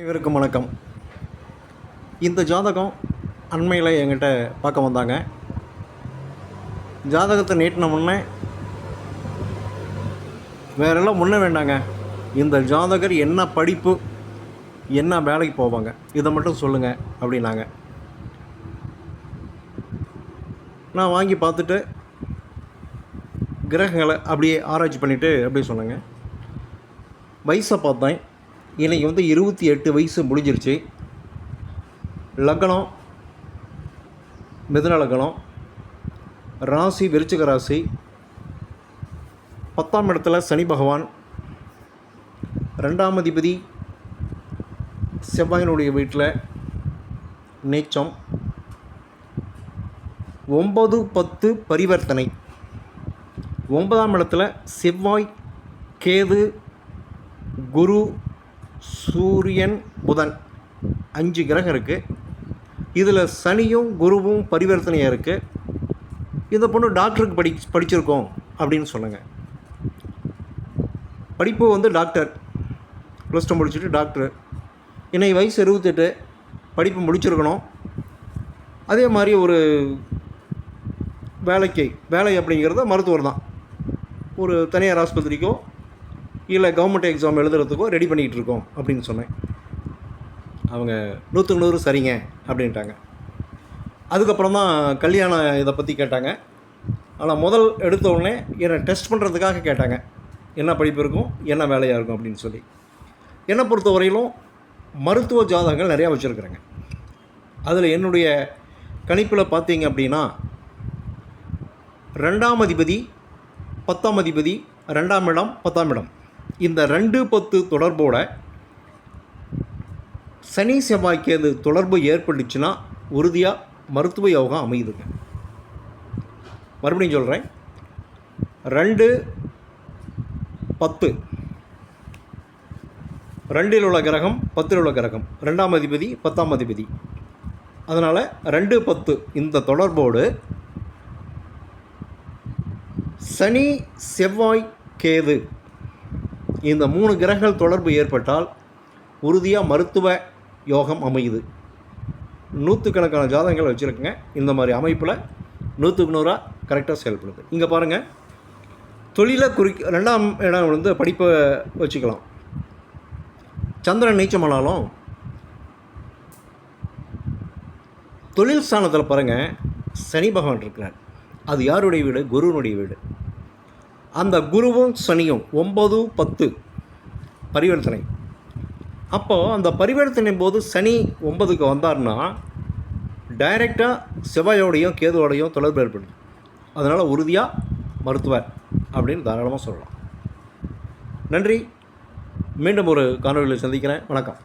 அனைவருக்கும் வணக்கம். இந்த ஜாதகம் அண்மையில் என்கிட்ட பார்க்க வந்தாங்க. ஜாதகத்தை நீட்டின முன்னே வேறெல்லாம் முன்ன வேண்டாங்க, இந்த ஜாதகர் என்ன படிப்பு, என்ன வேலைக்கு போவாங்க, இதை மட்டும் சொல்லுங்கள் அப்படின்னாங்க. நான் வாங்கி பார்த்துட்டு கிரகங்களை அப்படியே ஆராய்ச்சி பண்ணிவிட்டு அப்படியே சொன்னேங்க. வயசை பார்த்தேன். இன்றைக்கி 28 வயசு முடிஞ்சிருச்சு. லக்னம் மிதுன லக்னம், ராசி விருச்சிக ராசி, 10ஆம் இடத்துல சனி பகவான், 2ஆம் அதிபதி செவ்வாயினுடைய வீட்டில் நீச்சம், 9-10 பரிவர்த்தனை, 9ஆம் இடத்துல செவ்வாய், கேது, குரு, சூரியன், புதன், 5 கிரகம் இருக்குது. இதில் சனியும் குருவும் பரிவர்த்தனையாக இருக்குது. இந்த பொண்ணு டாக்டருக்கு படிச்சிருக்கோம் அப்படின்னு சொன்னாங்க. படிப்பு டாக்டர், +2 முடிச்சுட்டு டாக்டர். இன்னைக்கு வயசு 28, படிப்பு முடிச்சிருக்கணும். அதே மாதிரி ஒரு வேலை அப்படிங்கிறது மருத்துவர் தான். ஒரு தனியார் ஆஸ்பத்திரிக்கோ இல்லை கவர்மெண்ட் எக்ஸாம் எழுதுறதுக்கோ ரெடி பண்ணிக்கிட்டு இருக்கோம் அப்படின்னு சொன்னேன். அவங்க 100க்கு 100 சரிங்க அப்படின்ட்டாங்க. அதுக்கப்புறம் தான் கல்யாணம் இதை பற்றி கேட்டாங்க. ஆனால் முதல் எடுத்த உடனே என்னை டெஸ்ட் பண்ணுறதுக்காக கேட்டாங்க, என்ன படிப்பு இருக்கும், என்ன வேலையாக இருக்கும் அப்படின்னு சொல்லி. என்னை பொறுத்த வரையிலும் மருத்துவ ஜாதகங்கள் நிறையா வச்சுருக்குறேங்க. அதில் என்னுடைய கணிப்பில் பார்த்தீங்க அப்படின்னா 2ஆம் அதிபதி 10ஆம் அதிபதி, 2ஆம் இடம் 10ஆம் இடம், இந்த 2-10 தொடர்போட சனி செவ்வாய்க்கு அது தொடர்பு ஏற்பட்டுச்சுன்னா உறுதியாக மருத்துவ யோகம் அமையுதுங்க. மறுபடியும் சொல்கிறேன், 2-10, 2இல் உள்ள கிரகம் 10இல் உள்ள கிரகம், 2ஆம் அதிபதி 10ஆம் அதிபதி. அதனால் 2-10 இந்த தொடர்போடு சனி செவ்வாய் கேது இந்த 3 கிரகங்கள் தொடர்பு ஏற்பட்டால் உறுதியாக மருத்துவ யோகம் அமையுது. 100கணக்கான ஜாதகங்கள் வச்சுருக்குங்க. இந்த மாதிரி அமைப்பில் 100க்கு 100 கரெக்டாக செயல்படுது. இங்கே பாருங்கள், தொழிலை 2ஆம் இடம் படிப்பை வச்சுக்கலாம். சந்திரன் நீச்சமானாலும் தொழில் ஸ்தானத்தில் பாருங்கள் சனி பகவான் இருக்கிறார். அது யாருடைய வீடு? குருவனுடைய வீடு. அந்த குருவும் சனியும் 9-10 பரிவர்த்தனை. அப்போது அந்த பரிவர்த்தனை போது சனி 9க்கு வந்தார்னா டைரெக்டாக செவ்வாயோடையும் கேதுவோடையும் தொடர்பு ஏற்படுது. அதனால் உறுதியாக மருத்துவர் அப்படின்னு தாராளமாக சொல்லலாம். நன்றி. மீண்டும் ஒரு காணொலியில் சந்திக்கிறேன். வணக்கம்.